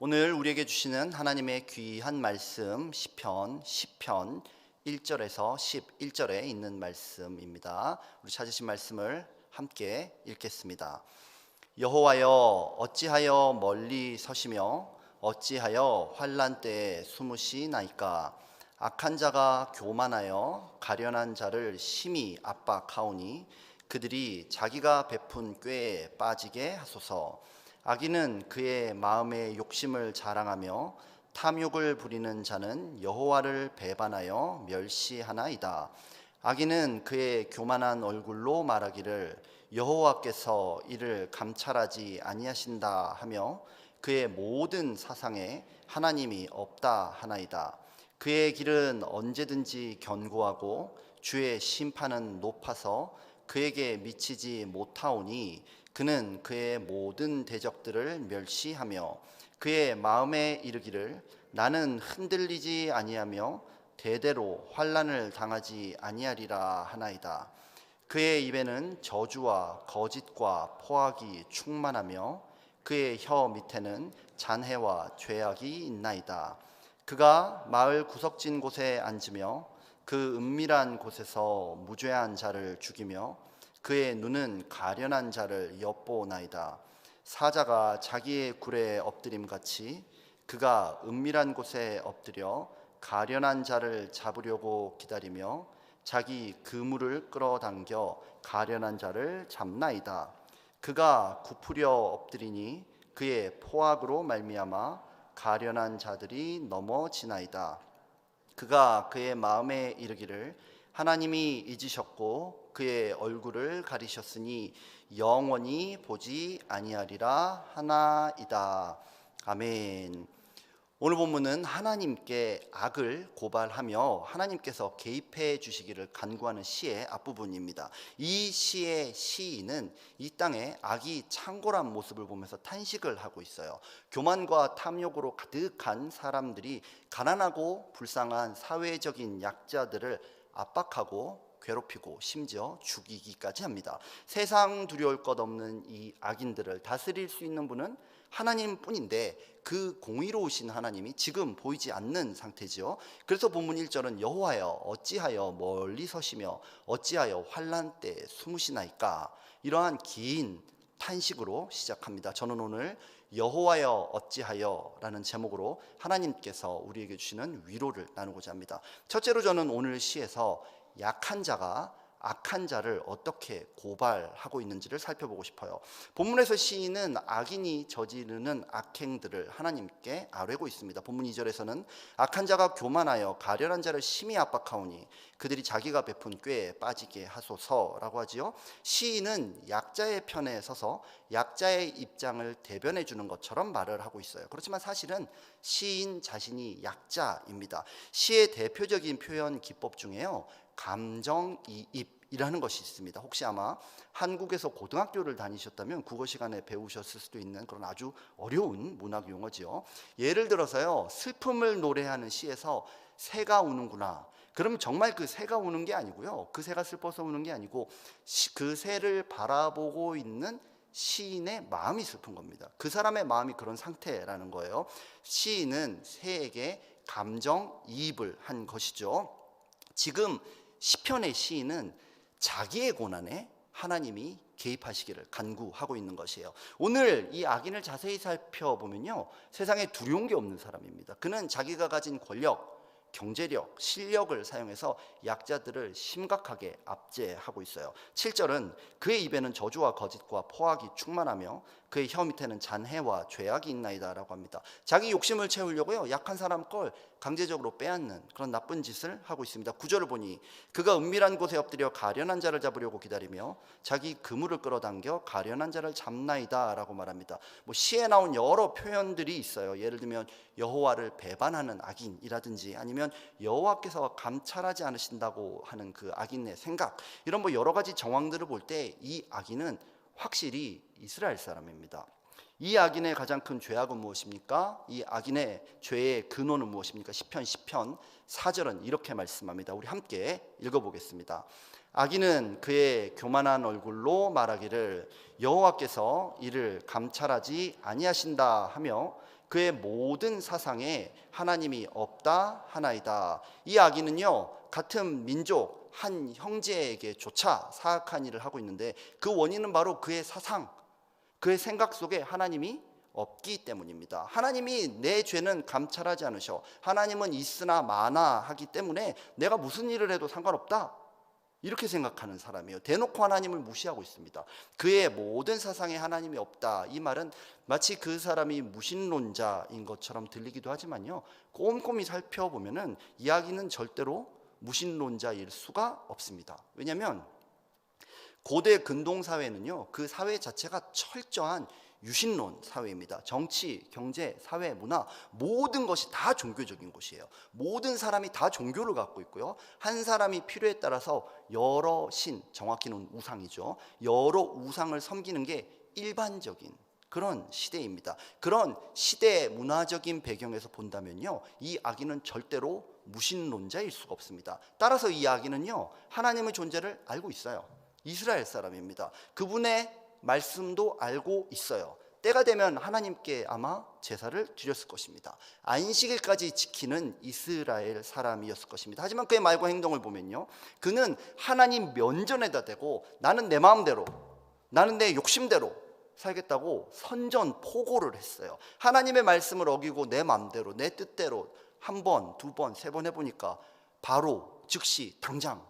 오늘 우리에게 주시는 하나님의 귀한 말씀 시편 10편 1절에서 11절에 있는 말씀입니다. 우리 찾으신 말씀을 함께 읽겠습니다. 여호와여, 어찌하여 멀리 서시며 어찌하여 환난 때에 숨으시나이까. 악한 자가 교만하여 가련한 자를 심히 압박하오니 그들이 자기가 베푼 꾀에 빠지게 하소서. 악인은 그의 마음의 욕심을 자랑하며 탐욕을 부리는 자는 여호와를 배반하여 멸시하나이다. 악인은 그의 교만한 얼굴로 말하기를 여호와께서 이를 감찰하지 아니하신다 하며 그의 모든 사상에 하나님이 없다 하나이다. 그의 길은 언제든지 견고하고 주의 심판은 높아서 그에게 미치지 못하오니 그는 그의 모든 대적들을 멸시하며 그의 마음에 이르기를 나는 흔들리지 아니하며 대대로 환난을 당하지 아니하리라 하나이다. 그의 입에는 저주와 거짓과 포악이 충만하며 그의 혀 밑에는 잔해와 죄악이 있나이다. 그가 마을 구석진 곳에 앉으며 그 은밀한 곳에서 무죄한 자를 죽이며 그의 눈은 가련한 자를 엿보나이다. 사자가 자기의 굴에 엎드림같이 그가 은밀한 곳에 엎드려 가련한 자를 잡으려고 기다리며 자기 그물을 끌어당겨 가련한 자를 잡나이다. 그가 굽으려 엎드리니 그의 포악으로 말미암아 가련한 자들이 넘어지나이다. 그가 그의 마음에 이르기를 하나님이 잊으셨고 그의 얼굴을 가리셨으니 영원히 보지 아니하리라 하나이다. 아멘. 오늘 본문은 하나님께 악을 고발하며 하나님께서 개입해 주시기를 간구하는 시의 앞부분입니다. 이 시의 시인은 이 땅에 악이 창궐한 모습을 보면서 탄식을 하고 있어요. 교만과 탐욕으로 가득한 사람들이 가난하고 불쌍한 사회적인 약자들을 압박하고 괴롭히고 심지어 죽이기까지 합니다. 세상 두려울 것 없는 이 악인들을 다스릴 수 있는 분은 하나님뿐인데 그 공의로우신 하나님이 지금 보이지 않는 상태지요. 그래서 본문 1절은 여호와여 어찌하여 멀리 서시며 어찌하여 환난 때 숨으시나이까. 이러한 긴 탄식으로 시작합니다. 저는 오늘 여호와여 어찌하여 라는 제목으로 하나님께서 우리에게 주시는 위로를 나누고자 합니다. 첫째로 저는 오늘 시에서 약한 자가 악한 자를 어떻게 고발하고 있는지를 살펴보고 싶어요. 본문에서 시인은 악인이 저지르는 악행들을 하나님께 아뢰고 있습니다. 본문 2절에서는 악한 자가 교만하여 가련한 자를 심히 압박하오니 그들이 자기가 베푼 꾀에 빠지게 하소서라고 하지요. 시인은 약자의 편에 서서 약자의 입장을 대변해 주는 것처럼 말을 하고 있어요. 그렇지만 사실은 시인 자신이 약자입니다. 시의 대표적인 표현 기법 중에요, 감정이입이라는 것이 있습니다. 혹시 아마 한국에서 고등학교를 다니셨다면 국어 시간에 배우셨을 수도 있는 그런 아주 어려운 문학 용어지요. 예를 들어서요, 슬픔을 노래하는 시에서 새가 우는구나. 그럼 정말 그 새가 우는 게 아니고요, 그 새가 슬퍼서 우는 게 아니고 그 새를 바라보고 있는 시인의 마음이 슬픈 겁니다. 그 사람의 마음이 그런 상태라는 거예요. 시인은 새에게 감정이입을 한 것이죠. 지금 시편의 시인은 자기의 고난에 하나님이 개입하시기를 간구하고 있는 것이에요. 오늘 이 악인을 자세히 살펴보면요, 세상에 두려운 게 없는 사람입니다. 그는 자기가 가진 권력, 경제력, 실력을 사용해서 약자들을 심각하게 압제하고 있어요. 7절은 그의 입에는 저주와 거짓과 포악이 충만하며 그의 혀 밑에는 잔해와 죄악이 있나이다 라고 합니다. 자기 욕심을 채우려고요, 약한 사람 걸 강제적으로 빼앗는 그런 나쁜 짓을 하고 있습니다. 9절을 보니 그가 은밀한 곳에 엎드려 가련한 자를 잡으려고 기다리며 자기 그물을 끌어당겨 가련한 자를 잡나이다 라고 말합니다. 시에 나온 여러 표현들이 있어요. 예를 들면 여호와를 배반하는 악인이라든지 아니면 여호와께서 감찰하지 않으신다고 하는 그 악인의 생각, 이런 여러 가지 정황들을 볼 때 이 악인은 확실히 이스라엘 사람입니다. 이 악인의 가장 큰 죄악은 무엇입니까? 이 악인의 죄의 근원은 무엇입니까? 시편 10편 4절은 이렇게 말씀합니다. 우리 함께 읽어보겠습니다. 악인은 그의 교만한 얼굴로 말하기를 여호와께서 이를 감찰하지 아니하신다 하며 그의 모든 사상에 하나님이 없다 하나이다. 이 악인은요, 같은 민족 한 형제에게조차 사악한 일을 하고 있는데 그 원인은 바로 그의 사상, 그의 생각 속에 하나님이 없기 때문입니다. 하나님이 내 죄는 감찰하지 않으셔. 하나님은 있으나 마나 하기 때문에 내가 무슨 일을 해도 상관없다, 이렇게 생각하는 사람이에요. 대놓고 하나님을 무시하고 있습니다. 그의 모든 사상에 하나님이 없다, 이 말은 마치 그 사람이 무신론자인 것처럼 들리기도 하지만요, 꼼꼼히 살펴보면은 이야기는 절대로 무신론자일 수가 없습니다. 왜냐하면 고대 근동사회는요, 그 사회 자체가 철저한 유신론 사회입니다. 정치, 경제, 사회, 문화, 모든 것이 다 종교적인 곳이에요. 모든 사람이 다 종교를 갖고 있고요, 한 사람이 필요에 따라서 여러 신, 정확히는 우상이죠, 여러 우상을 섬기는 게 일반적인 그런 시대입니다. 그런 시대 문화적인 배경에서 본다면요, 이 악인은 절대로 무신론자일 수가 없습니다. 따라서 이 악인은요, 하나님의 존재를 알고 있어요. 이스라엘 사람입니다. 그분의 말씀도 알고 있어요. 때가 되면 하나님께 아마 제사를 드렸을 것입니다. 안식일까지 지키는 이스라엘 사람이었을 것입니다. 하지만 그의 말과 행동을 보면요, 그는 하나님 면전에다 대고 나는 내 마음대로, 나는 내 욕심대로 살겠다고 선전포고를 했어요. 하나님의 말씀을 어기고 내 마음대로, 내 뜻대로 한 번, 두 번, 세 번 해보니까 바로 즉시 당장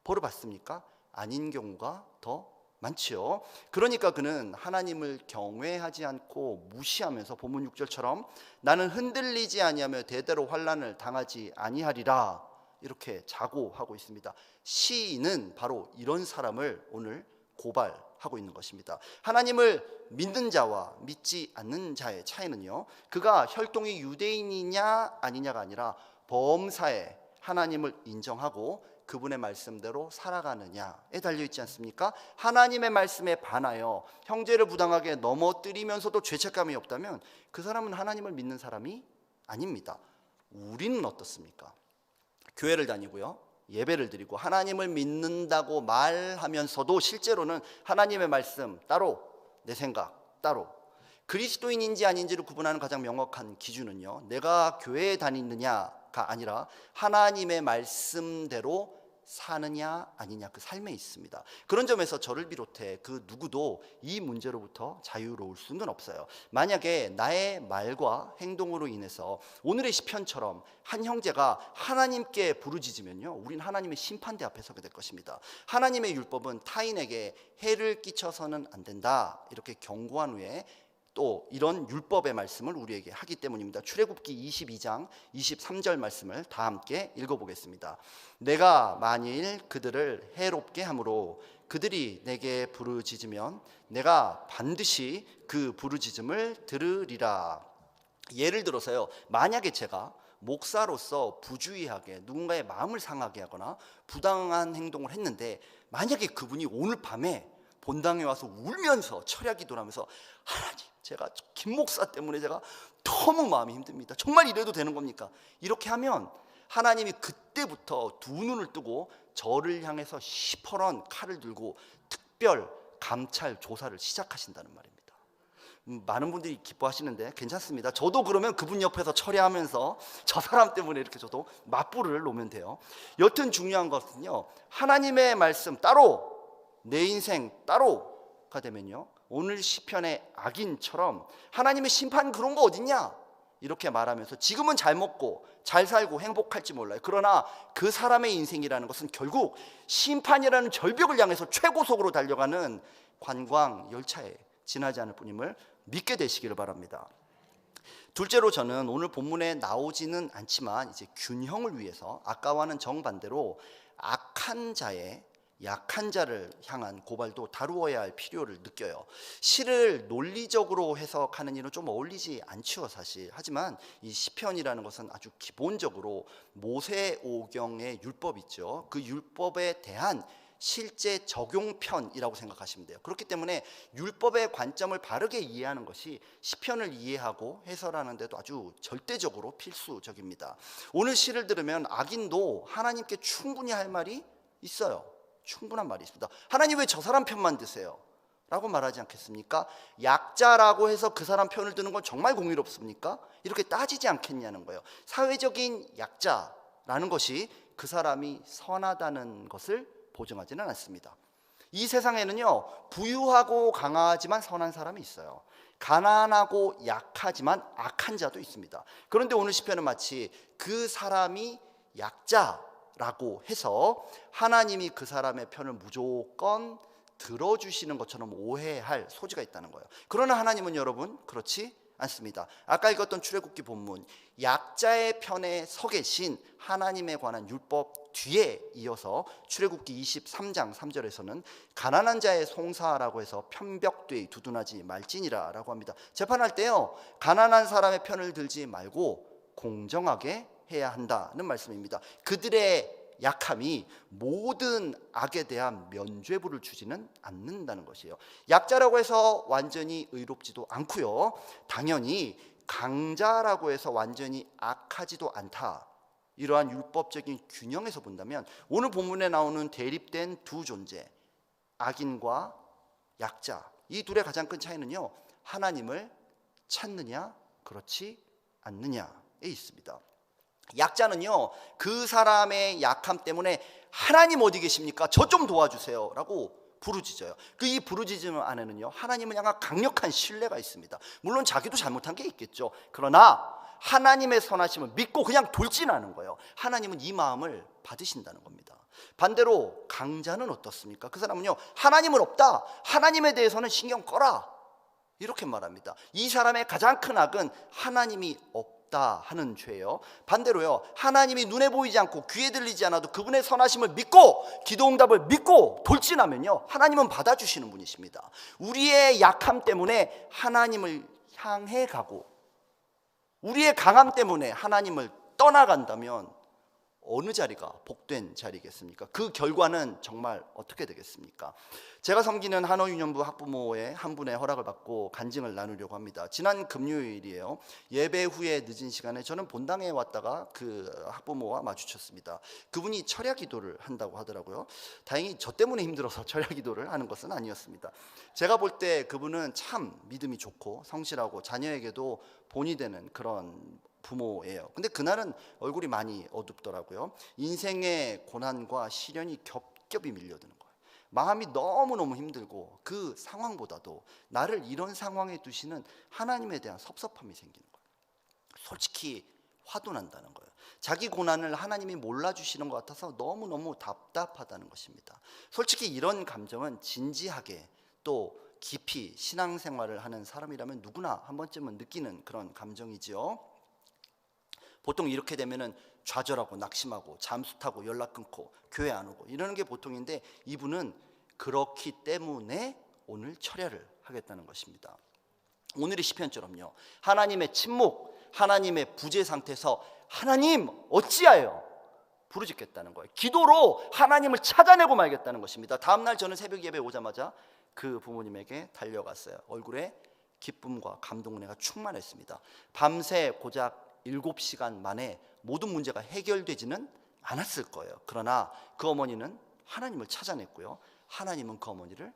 벌을 받습니까? 아닌 경우가 더 많지요. 그러니까 그는 하나님을 경외하지 않고 무시하면서 본문 6절처럼 나는 흔들리지 아니하며 대대로 환난을 당하지 아니하리라, 이렇게 자고하고 있습니다. 시인은 바로 이런 사람을 오늘 고발하고 있는 것입니다. 하나님을 믿는 자와 믿지 않는 자의 차이는요, 그가 혈통이 유대인이냐 아니냐가 아니라 범사에 하나님을 인정하고 그분의 말씀대로 살아가느냐에 달려있지 않습니까? 하나님의 말씀에 반하여 형제를 부당하게 넘어뜨리면서도 죄책감이 없다면 그 사람은 하나님을 믿는 사람이 아닙니다. 우리는 어떻습니까? 교회를 다니고요, 예배를 드리고 하나님을 믿는다고 말하면서도 실제로는 하나님의 말씀 따로, 내 생각 따로, 그리스도인인지 아닌지를 구분하는 가장 명확한 기준은요, 내가 교회에 다니느냐가 아니라 하나님의 말씀대로 사느냐 아니냐, 그 삶에 있습니다. 그런 점에서 저를 비롯해 그 누구도 이 문제로부터 자유로울 수는 없어요. 만약에 나의 말과 행동으로 인해서 오늘의 시편처럼 한 형제가 하나님께 부르짖으면요, 우린 하나님의 심판대 앞에 서게 될 것입니다. 하나님의 율법은 타인에게 해를 끼쳐서는 안 된다, 이렇게 경고한 후에 또 이런 율법의 말씀을 우리에게 하기 때문입니다. 출애굽기 22장 23절 말씀을 다 함께 읽어보겠습니다. 내가 만일 그들을 해롭게 함으로 그들이 내게 부르짖으면 내가 반드시 그 부르짖음을 들으리라. 예를 들어서요, 만약에 제가 목사로서 부주의하게 누군가의 마음을 상하게 하거나 부당한 행동을 했는데, 만약에 그분이 오늘 밤에 본당에 와서 울면서 철야 기도를 하면서 하나님, 제가 김 목사 때문에 제가 너무 마음이 힘듭니다, 정말 이래도 되는 겁니까? 이렇게 하면 하나님이 그때부터 두 눈을 뜨고 저를 향해서 시퍼런 칼을 들고 특별 감찰 조사를 시작하신다는 말입니다. 많은 분들이 기뻐하시는데 괜찮습니다. 저도 그러면 그분 옆에서 철야하면서 저 사람 때문에 이렇게 저도 맞불을 놓으면 돼요. 여튼 중요한 것은요, 하나님의 말씀 따로, 내 인생 따로가 되면요, 오늘 시편의 악인처럼 하나님의 심판 그런 거 어딨냐 이렇게 말하면서 지금은 잘 먹고 잘 살고 행복할지 몰라요. 그러나 그 사람의 인생이라는 것은 결국 심판이라는 절벽을 향해서 최고속으로 달려가는 관광 열차에 지나지 않을 뿐임을 믿게 되시기를 바랍니다. 둘째로, 저는 오늘 본문에 나오지는 않지만 이제 균형을 위해서 아까와는 정반대로 악한 자의 약한 자를 향한 고발도 다루어야 할 필요를 느껴요. 시를 논리적으로 해석하는 일은 좀 어울리지 않죠, 사실. 하지만 이 시편이라는 것은 아주 기본적으로 모세오경의 율법 있죠, 그 율법에 대한 실제 적용편이라고 생각하시면 돼요. 그렇기 때문에 율법의 관점을 바르게 이해하는 것이 시편을 이해하고 해설하는 데도 아주 절대적으로 필수적입니다. 오늘 시를 들으면 악인도 하나님께 충분히 할 말이 있어요. 충분한 말이 있습니다. 하나님 왜 저 사람 편만 드세요? 라고 말하지 않겠습니까? 약자라고 해서 그 사람 편을 드는 건 정말 공의롭습니까? 이렇게 따지지 않겠냐는 거예요. 사회적인 약자라는 것이 그 사람이 선하다는 것을 보증하지는 않습니다. 이 세상에는요, 부유하고 강하지만 선한 사람이 있어요. 가난하고 약하지만 악한 자도 있습니다. 그런데 오늘 시편은 마치 그 사람이 약자라고 해서 하나님이 그 사람의 편을 무조건 들어주시는 것처럼 오해할 소지가 있다는 거예요. 그러나 하나님은 여러분 그렇지 않습니다. 아까 읽었던 출애굽기 본문, 약자의 편에 서 계신 하나님에 관한 율법 뒤에 이어서 출애굽기 23장 3절에서는 가난한 자의 송사라고 해서 편벽되이 두둔하지 말지니라 라고 합니다. 재판할 때요, 가난한 사람의 편을 들지 말고 공정하게 해야 한다는 말씀입니다. 그들의 약함이 모든 악에 대한 면죄부를 주지는 않는다는 것이에요. 약자라고 해서 완전히 의롭지도 않고요, 당연히 강자라고 해서 완전히 악하지도 않다. 이러한 율법적인 균형에서 본다면 오늘 본문에 나오는 대립된 두 존재, 악인과 약자, 이 둘의 가장 큰 차이는요, 하나님을 찾느냐 그렇지 않느냐에 있습니다. 약자는요, 그 사람의 약함 때문에 하나님 어디 계십니까? 저 좀 도와주세요 라고 부르짖어요. 이 부르짖음 안에는요, 하나님을 향한 강력한 신뢰가 있습니다. 물론 자기도 잘못한 게 있겠죠. 그러나 하나님의 선하심을 믿고 그냥 돌진하는 거예요. 하나님은 이 마음을 받으신다는 겁니다. 반대로 강자는 어떻습니까? 그 사람은요, 하나님은 없다, 하나님에 대해서는 신경 꺼라, 이렇게 말합니다. 이 사람의 가장 큰 악은 하나님이 없다 하는 죄예요. 반대로요, 하나님이 눈에 보이지 않고 귀에 들리지 않아도 그분의 선하심을 믿고 기도응답을 믿고 돌진하면요, 하나님은 받아주시는 분이십니다. 우리의 약함 때문에 하나님을 향해 가고 우리의 강함 때문에 하나님을 떠나간다면 어느 자리가 복된 자리겠습니까? 그 결과는 정말 어떻게 되겠습니까? 제가 섬기는 한어유년부 학부모의 한 분의 허락을 받고 간증을 나누려고 합니다. 지난 금요일이에요. 예배 후에 늦은 시간에 저는 본당에 왔다가 그 학부모와 마주쳤습니다. 그분이 철야 기도를 한다고 하더라고요. 다행히 저 때문에 힘들어서 철야 기도를 하는 것은 아니었습니다. 제가 볼 때 그분은 참 믿음이 좋고 성실하고 자녀에게도 본이 되는 그런 부모예요. 근데 그날은 얼굴이 많이 어둡더라고요. 인생의 고난과 시련이 겹겹이 밀려드는 거예요. 마음이 너무너무 힘들고 그 상황보다도 나를 이런 상황에 두시는 하나님에 대한 섭섭함이 생기는 거예요. 솔직히 화도 난다는 거예요. 자기 고난을 하나님이 몰라주시는 것 같아서 너무너무 답답하다는 것입니다. 솔직히 이런 감정은 진지하게 또 깊이 신앙생활을 하는 사람이라면 누구나 한 번쯤은 느끼는 그런 감정이지요. 보통 이렇게 되면은 좌절하고 낙심하고 잠수 타고 연락 끊고 교회 안 오고 이러는 게 보통인데, 이분은 그렇기 때문에 오늘 철야를 하겠다는 것입니다. 오늘의 시편처럼요, 하나님의 침묵, 하나님의 부재 상태에서 하나님 어찌하여 부르짖겠다는 거예요. 기도로 하나님을 찾아내고 말겠다는 것입니다. 다음날 저는 새벽 예배 오자마자 그 부모님에게 달려갔어요. 얼굴에 기쁨과 감동 은혜가 충만했습니다. 밤새 고작 7시간 만에 모든 문제가 해결되지는 않았을 거예요. 그러나 그 어머니는 하나님을 찾아냈고요, 하나님은 그 어머니를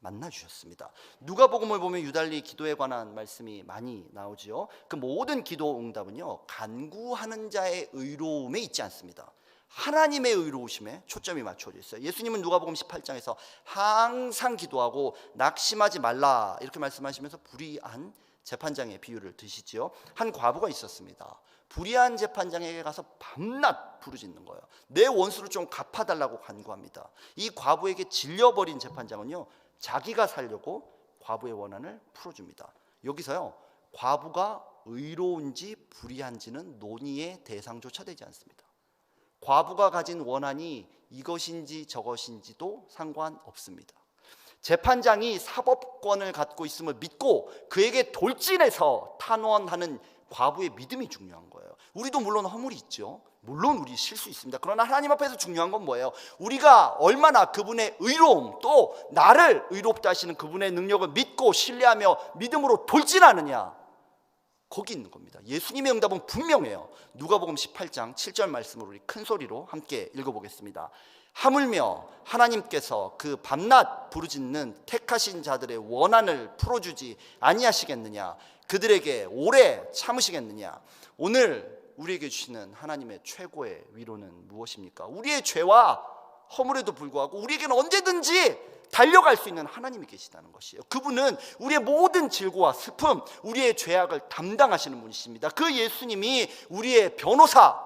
만나주셨습니다. 누가복음을 보면 유달리 기도에 관한 말씀이 많이 나오지요. 그 모든 기도 응답은요, 간구하는 자의 의로움에 있지 않습니다. 하나님의 의로우심에 초점이 맞춰져 있어요. 예수님은 누가복음 18장에서 항상 기도하고 낙심하지 말라 이렇게 말씀하시면서 불의한 재판장의 비유를 드시지요. 한 과부가 있었습니다. 불의한 재판장에게 가서 밤낮 부르짖는 거예요. 내 원수를 좀 갚아달라고 간구합니다. 이 과부에게 질려버린 재판장은요, 자기가 살려고 과부의 원한을 풀어줍니다. 여기서요, 과부가 의로운지 불의한지는 논의의 대상조차 되지 않습니다. 과부가 가진 원한이 이것인지 저것인지도 상관없습니다. 재판장이 사법권을 갖고 있음을 믿고 그에게 돌진해서 탄원하는 과부의 믿음이 중요한 거예요. 우리도 물론 허물이 있죠. 물론 우리 실수 있습니다. 그러나 하나님 앞에서 중요한 건 뭐예요? 우리가 얼마나 그분의 의로움, 또 나를 의롭다 하시는 그분의 능력을 믿고 신뢰하며 믿음으로 돌진하느냐. 거기 있는 겁니다. 예수님의 응답은 분명해요. 누가복음 18장 7절 말씀을 우리 큰 소리로 함께 읽어보겠습니다. 하물며 하나님께서 그 밤낮 부르짖는 택하신 자들의 원한을 풀어주지 아니하시겠느냐? 그들에게 오래 참으시겠느냐? 오늘 우리에게 주시는 하나님의 최고의 위로는 무엇입니까? 우리의 죄와 허물에도 불구하고 우리에게는 언제든지 달려갈 수 있는 하나님이 계시다는 것이에요. 그분은 우리의 모든 질고와 슬픔, 우리의 죄악을 담당하시는 분이십니다. 그 예수님이 우리의 변호사,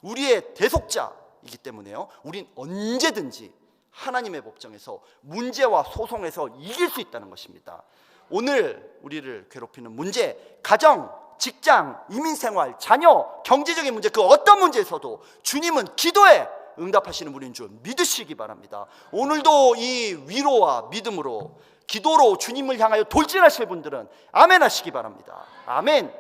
우리의 대속자이기 때문에요, 우린 언제든지 하나님의 법정에서 문제와 소송에서 이길 수 있다는 것입니다. 오늘 우리를 괴롭히는 문제, 가정, 직장, 이민생활, 자녀, 경제적인 문제, 그 어떤 문제에서도 주님은 기도에 응답하시는 분인 줄 믿으시기 바랍니다. 오늘도 이 위로와 믿음으로 기도로 주님을 향하여 돌진하실 분들은 아멘 하시기 바랍니다. 아멘.